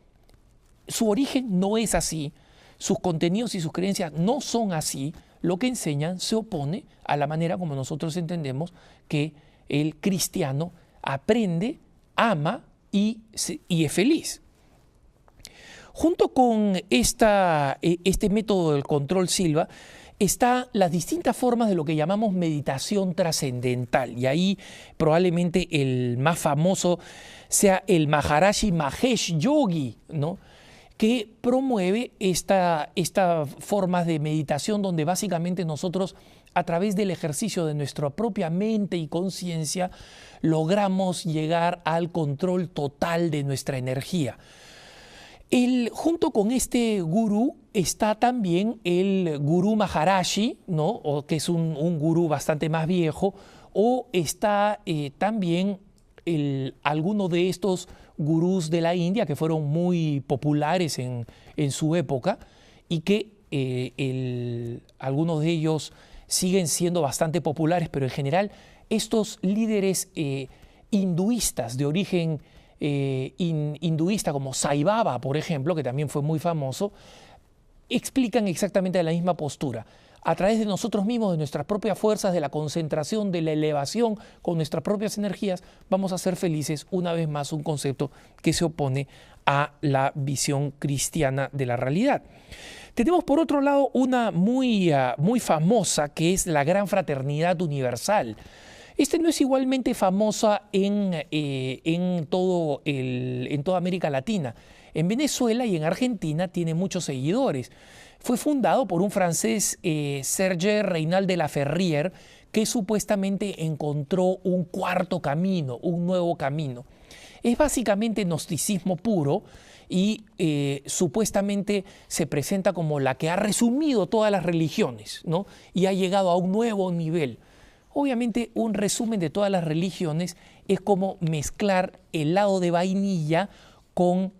Su origen no es así, sus contenidos y sus creencias no son así. Lo que enseñan se opone a la manera como nosotros entendemos que el cristiano aprende, ama y es feliz. Junto con este método del control Silva están las distintas formas de lo que llamamos meditación trascendental, y ahí probablemente el más famoso sea el Maharishi Mahesh Yogi, ¿no?, que promueve esta forma de meditación donde básicamente nosotros, a través del ejercicio de nuestra propia mente y conciencia, logramos llegar al control total de nuestra energía. Junto con este gurú está también el gurú Maharishi, ¿no?, o que es un gurú bastante más viejo, o está también alguno de estos gurús de la India que fueron muy populares en su época y que algunos de ellos siguen siendo bastante populares, pero en general estos líderes hinduistas de origen hinduista como Sai Baba, por ejemplo, que también fue muy famoso, explican exactamente la misma postura. A través de nosotros mismos, de nuestras propias fuerzas, de la concentración, de la elevación con nuestras propias energías, vamos a ser felices. Una vez más, un concepto que se opone a la visión cristiana de la realidad. Tenemos por otro lado una muy famosa, que es la Gran Fraternidad Universal. No es igualmente famosa en toda América Latina. En Venezuela y en Argentina tiene muchos seguidores. Fue fundado por un francés, Serge Reynal de la Ferrière, que supuestamente encontró un cuarto camino, un nuevo camino. Es básicamente gnosticismo puro y supuestamente se presenta como la que ha resumido todas las religiones, ¿no?, y ha llegado a un nuevo nivel. Obviamente, un resumen de todas las religiones es como mezclar helado de vainilla con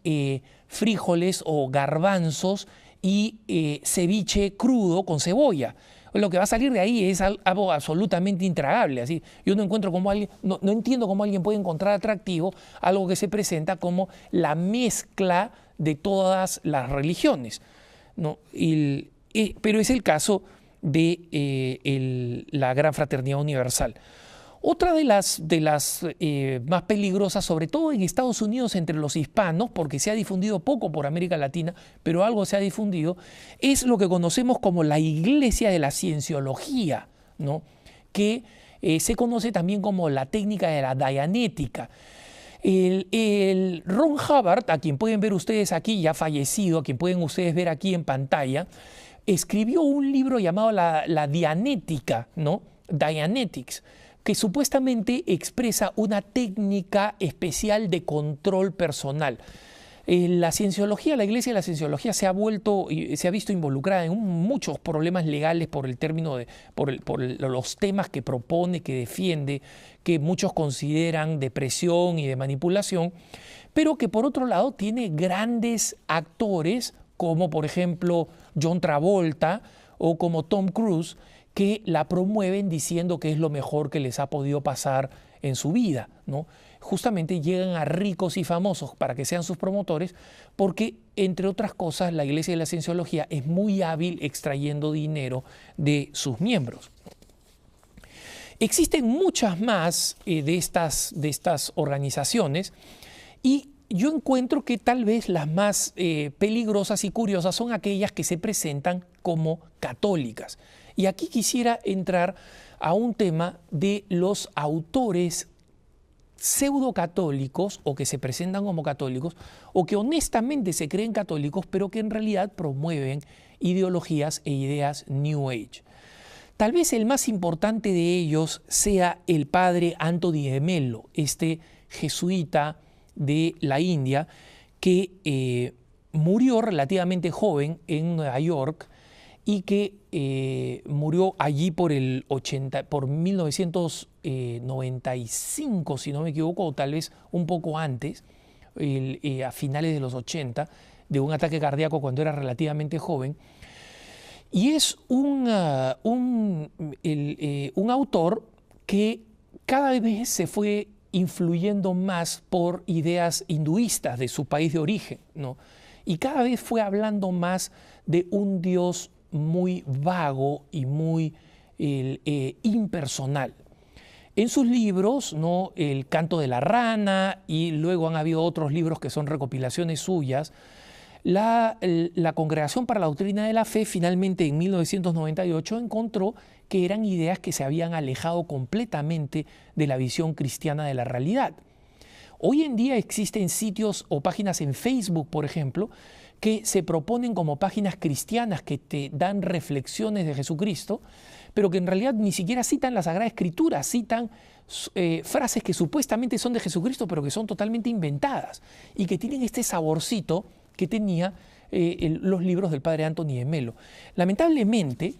frijoles o garbanzos y ceviche crudo con cebolla. Lo que va a salir de ahí es algo absolutamente intragable. Así, yo no entiendo cómo alguien puede encontrar atractivo algo que se presenta como la mezcla de todas las religiones, ¿no? Pero es el caso de la Gran Fraternidad Universal. Otra de las más peligrosas, sobre todo en Estados Unidos entre los hispanos, porque se ha difundido poco por América Latina, pero algo se ha difundido, es lo que conocemos como la Iglesia de la Cienciología, ¿no?, que se conoce también como la técnica de la Dianética. El Ron Hubbard, a quien pueden ver ustedes aquí, ya fallecido, a quien pueden ustedes ver aquí en pantalla, escribió un libro llamado la Dianética, ¿no? Dianetics, que supuestamente expresa una técnica especial de control personal. La cienciología, la iglesia de la cienciología se ha visto involucrada en muchos problemas legales por el término por los temas que propone, que defiende, que muchos consideran de presión y de manipulación, pero que por otro lado tiene grandes actores como por ejemplo John Travolta o como Tom Cruise, que la promueven diciendo que es lo mejor que les ha podido pasar en su vida, ¿no? Justamente llegan a ricos y famosos para que sean sus promotores porque, entre otras cosas, la Iglesia de la Cienciología es muy hábil extrayendo dinero de sus miembros. Existen muchas más de estas organizaciones y yo encuentro que tal vez las más peligrosas y curiosas son aquellas que se presentan como católicas. Y aquí quisiera entrar a un tema de los autores pseudo-católicos o que se presentan como católicos o que honestamente se creen católicos pero que en realidad promueven ideologías e ideas New Age. Tal vez el más importante de ellos sea el padre Anthony de Mello, este jesuita de la India que murió relativamente joven en Nueva York y que murió allí por 1995, si no me equivoco, o tal vez un poco antes, a finales de los 80, de un ataque cardíaco cuando era relativamente joven. Y es un autor que cada vez se fue influyendo más por ideas hinduistas de su país de origen, ¿no? Y cada vez fue hablando más de un Dios muy vago y muy impersonal. En sus libros, ¿no? El canto de la rana, y luego han habido otros libros que son recopilaciones suyas, la Congregación para la Doctrina de la Fe finalmente en 1998 encontró que eran ideas que se habían alejado completamente de la visión cristiana de la realidad. Hoy en día existen sitios o páginas en Facebook, por ejemplo, que se proponen como páginas cristianas que te dan reflexiones de Jesucristo, pero que en realidad ni siquiera citan la Sagrada Escritura, citan frases que supuestamente son de Jesucristo, pero que son totalmente inventadas y que tienen este saborcito que tenía los libros del padre Anthony de Mello. Lamentablemente,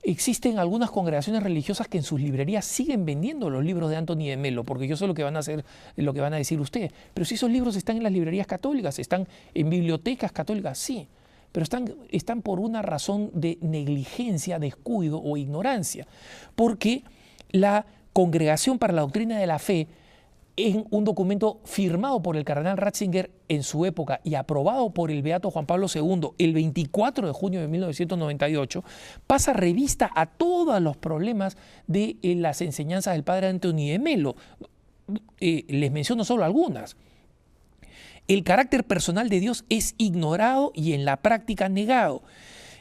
existen algunas congregaciones religiosas que en sus librerías siguen vendiendo los libros de Anthony de Mello, porque yo sé lo que van a hacer, lo que van a decir ustedes. Pero si esos libros están en las librerías católicas, están en bibliotecas católicas, sí, pero están por una razón de negligencia, descuido o ignorancia, porque la Congregación para la Doctrina de la Fe, en un documento firmado por el cardenal Ratzinger en su época y aprobado por el beato Juan Pablo II el 24 de junio de 1998, pasa revista a todos los problemas de las enseñanzas del padre Anthony de Mello. Les menciono solo algunas. El carácter personal de Dios es ignorado y en la práctica negado.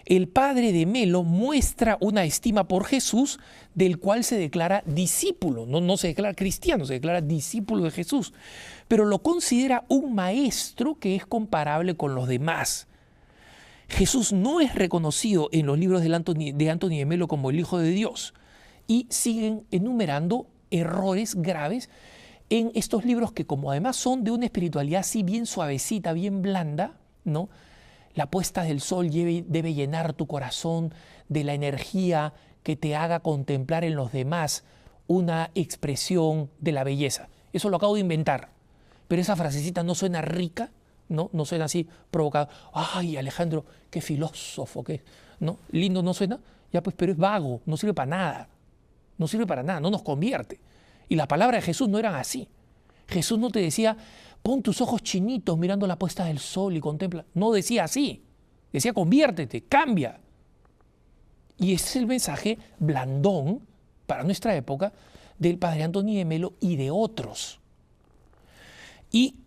El padre de Mello muestra una estima por Jesús del cual se declara discípulo, no se declara cristiano, se declara discípulo de Jesús, pero lo considera un maestro que es comparable con los demás. Jesús no es reconocido en los libros de Anthony de Mello como el Hijo de Dios y siguen enumerando errores graves en estos libros que, como además son de una espiritualidad así bien suavecita, bien blanda, ¿no? La puesta del sol debe llenar tu corazón de la energía que te haga contemplar en los demás una expresión de la belleza. Eso lo acabo de inventar, pero esa frasecita no suena rica, ¿no? No suena así provocada. Ay, Alejandro, qué filósofo, qué, ¿no? Lindo no suena, ya pues, pero es vago, no sirve para nada, no sirve para nada, no nos convierte. Y las palabras de Jesús no eran así. Jesús no te decía, pon tus ojos chinitos mirando la puesta del sol y contempla. No decía así. Decía, conviértete, cambia. Y ese es el mensaje blandón para nuestra época del padre Anthony de Mello y de otros. Y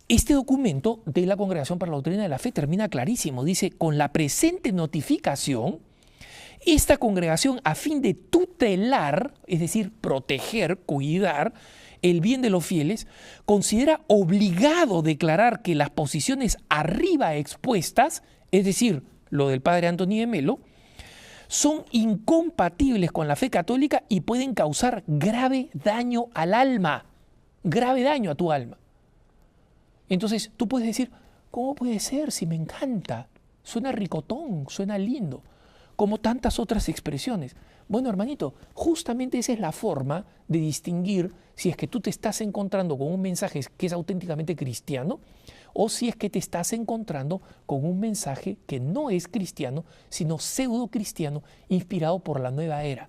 este documento de la Congregación para la Doctrina de la Fe termina clarísimo. Dice, con la presente notificación, esta congregación, a fin de tutelar, es decir, proteger, cuidar, el bien de los fieles, considera obligado declarar que las posiciones arriba expuestas, es decir, lo del padre Anthony de Melo, son incompatibles con la fe católica y pueden causar grave daño al alma, grave daño a tu alma. Entonces tú puedes decir, ¿cómo puede ser si me encanta? Suena ricotón, suena lindo, como tantas otras expresiones. Bueno, hermanito, justamente esa es la forma de distinguir si es que tú te estás encontrando con un mensaje que es auténticamente cristiano o si es que te estás encontrando con un mensaje que no es cristiano, sino pseudo cristiano, inspirado por la nueva era.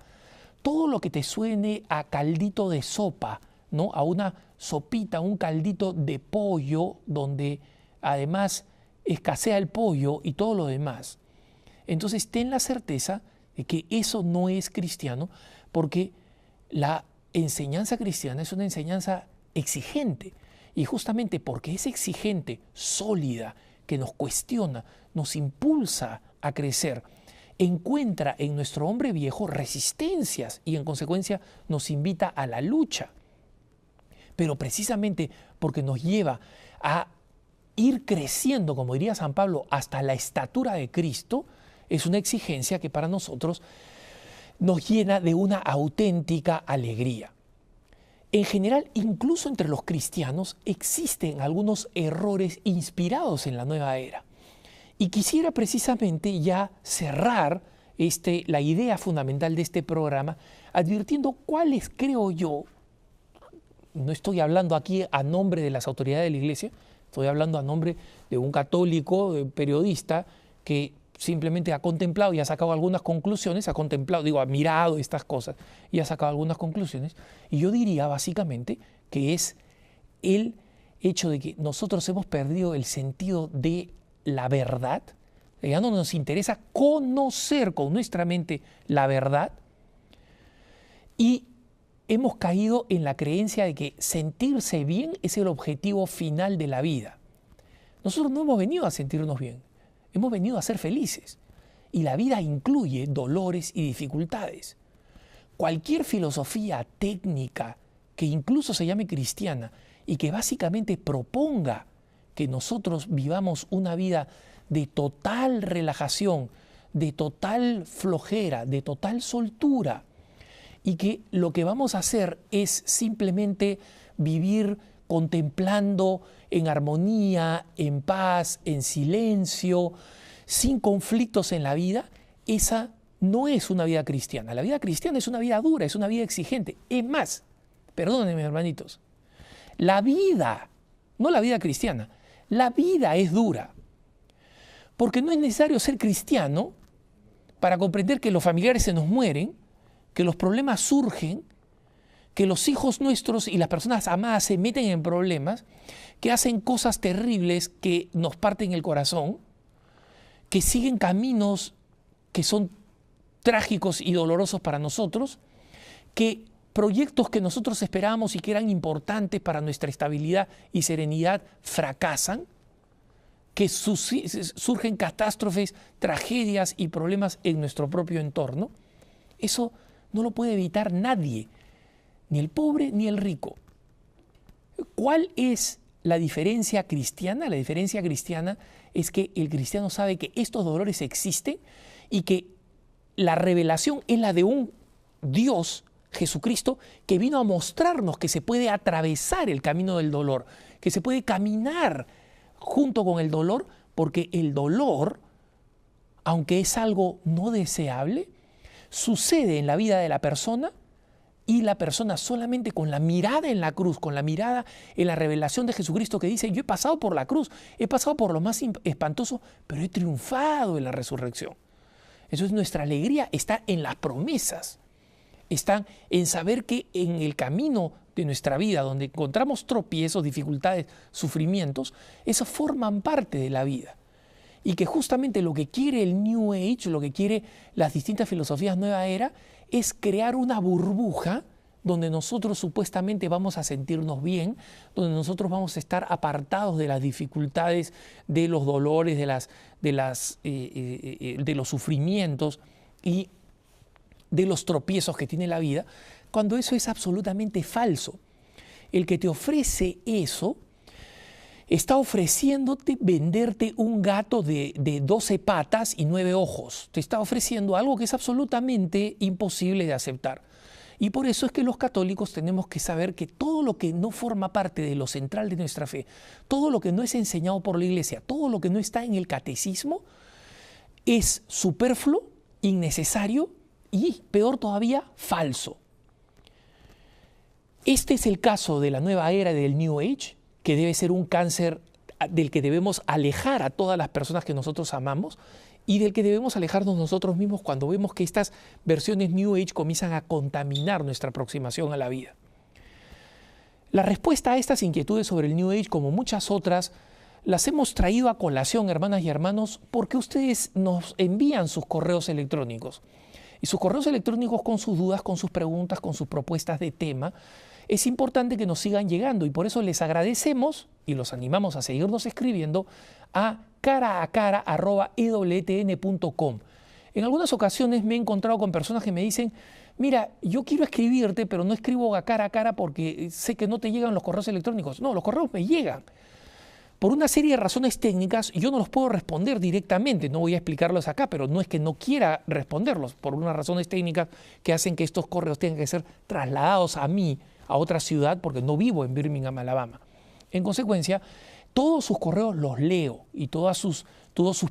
Todo lo que te suene a caldito de sopa, ¿no? A una sopita, un caldito de pollo, donde además escasea el pollo y todo lo demás. Entonces ten la certeza de que eso no es cristiano, porque la enseñanza cristiana es una enseñanza exigente. Y justamente porque es exigente, sólida, que nos cuestiona, nos impulsa a crecer, encuentra en nuestro hombre viejo resistencias y en consecuencia nos invita a la lucha. Pero precisamente porque nos lleva a ir creciendo, como diría San Pablo, hasta la estatura de Cristo, es una exigencia que para nosotros nos llena de una auténtica alegría. En general, incluso entre los cristianos, existen algunos errores inspirados en la nueva era. Y quisiera precisamente ya cerrar la idea fundamental de este programa, advirtiendo cuáles creo yo, no estoy hablando aquí a nombre de las autoridades de la Iglesia, estoy hablando a nombre de un católico, de un periodista que simplemente ha contemplado y ha sacado algunas conclusiones, ha mirado estas cosas y ha sacado algunas conclusiones. Y yo diría básicamente que es el hecho de que nosotros hemos perdido el sentido de la verdad, ya no nos interesa conocer con nuestra mente la verdad y hemos caído en la creencia de que sentirse bien es el objetivo final de la vida. Nosotros no hemos venido a sentirnos bien. Hemos venido a ser felices y la vida incluye dolores y dificultades. Cualquier filosofía técnica que incluso se llame cristiana y que básicamente proponga que nosotros vivamos una vida de total relajación, de total flojera, de total soltura y que lo que vamos a hacer es simplemente vivir contemplando en armonía, en paz, en silencio, sin conflictos en la vida, esa no es una vida cristiana. La vida cristiana es una vida dura, es una vida exigente. Es más, perdónenme hermanitos, la vida, no la vida cristiana, la vida es dura. Porque no es necesario ser cristiano para comprender que los familiares se nos mueren, que los problemas surgen, que los hijos nuestros y las personas amadas se meten en problemas, que hacen cosas terribles que nos parten el corazón, que siguen caminos que son trágicos y dolorosos para nosotros, que proyectos que nosotros esperábamos y que eran importantes para nuestra estabilidad y serenidad fracasan, que surgen catástrofes, tragedias y problemas en nuestro propio entorno. Eso no lo puede evitar nadie, ni el pobre ni el rico. ¿Cuál es la diferencia cristiana? La diferencia cristiana es que el cristiano sabe que estos dolores existen y que la revelación es la de un Dios, Jesucristo, que vino a mostrarnos que se puede atravesar el camino del dolor, que se puede caminar junto con el dolor, porque el dolor, aunque es algo no deseable, sucede en la vida de la persona y la persona solamente con la mirada en la cruz, con la mirada en la revelación de Jesucristo que dice, yo he pasado por la cruz, he pasado por lo más espantoso, pero he triunfado en la resurrección. Entonces nuestra alegría está en las promesas, está en saber que en el camino de nuestra vida, donde encontramos tropiezos, dificultades, sufrimientos, esos forman parte de la vida. Y que justamente lo que quiere el New Age, lo que quiere las distintas filosofías nueva era, es crear una burbuja donde nosotros supuestamente vamos a sentirnos bien, donde nosotros vamos a estar apartados de las dificultades, de los dolores, de los sufrimientos y de los tropiezos que tiene la vida, cuando eso es absolutamente falso. el que te ofrece eso está ofreciéndote venderte un gato de 12 patas y 9 ojos. Te está ofreciendo algo que es absolutamente imposible de aceptar. Y por eso es que los católicos tenemos que saber que todo lo que no forma parte de lo central de nuestra fe, todo lo que no es enseñado por la Iglesia, todo lo que no está en el catecismo, es superfluo, innecesario y, peor todavía, falso. Este es el caso de la nueva era del New Age, que debe ser un cáncer del que debemos alejar a todas las personas que nosotros amamos y del que debemos alejarnos nosotros mismos cuando vemos que estas versiones New Age comienzan a contaminar nuestra aproximación a la vida. La respuesta a estas inquietudes sobre el New Age, como muchas otras, las hemos traído a colación, hermanas y hermanos, porque ustedes nos envían sus correos electrónicos. Y sus correos electrónicos con sus dudas, con sus preguntas, con sus propuestas de tema, es importante que nos sigan llegando y por eso les agradecemos y los animamos a seguirnos escribiendo a caraacara@ewtn.com. En algunas ocasiones me he encontrado con personas que me dicen, mira, yo quiero escribirte, pero no escribo a cara porque sé que no te llegan los correos electrónicos. No, los correos me llegan. Por una serie de razones técnicas, yo no los puedo responder directamente, no voy a explicarlos acá, pero no es que no quiera responderlos, por unas razones técnicas que hacen que estos correos tengan que ser trasladados a mí, a otra ciudad, porque no vivo en Birmingham, Alabama. En consecuencia, todos sus correos los leo y todos sus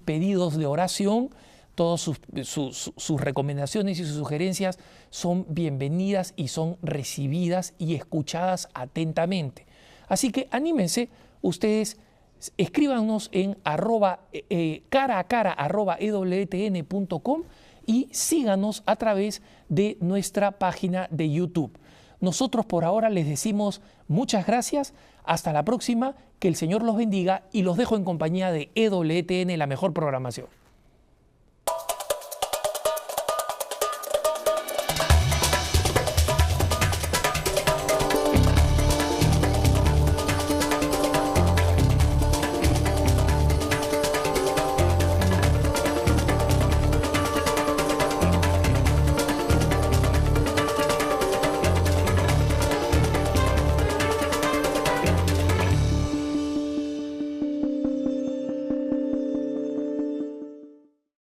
pedidos de oración, todas sus recomendaciones y sus sugerencias son bienvenidas y son recibidas y escuchadas atentamente. Así que anímense, ustedes escríbanos en caraacara@ewtn.com y síganos a través de nuestra página de YouTube. Nosotros por ahora les decimos muchas gracias, hasta la próxima, que el Señor los bendiga y los dejo en compañía de EWTN, la mejor programación.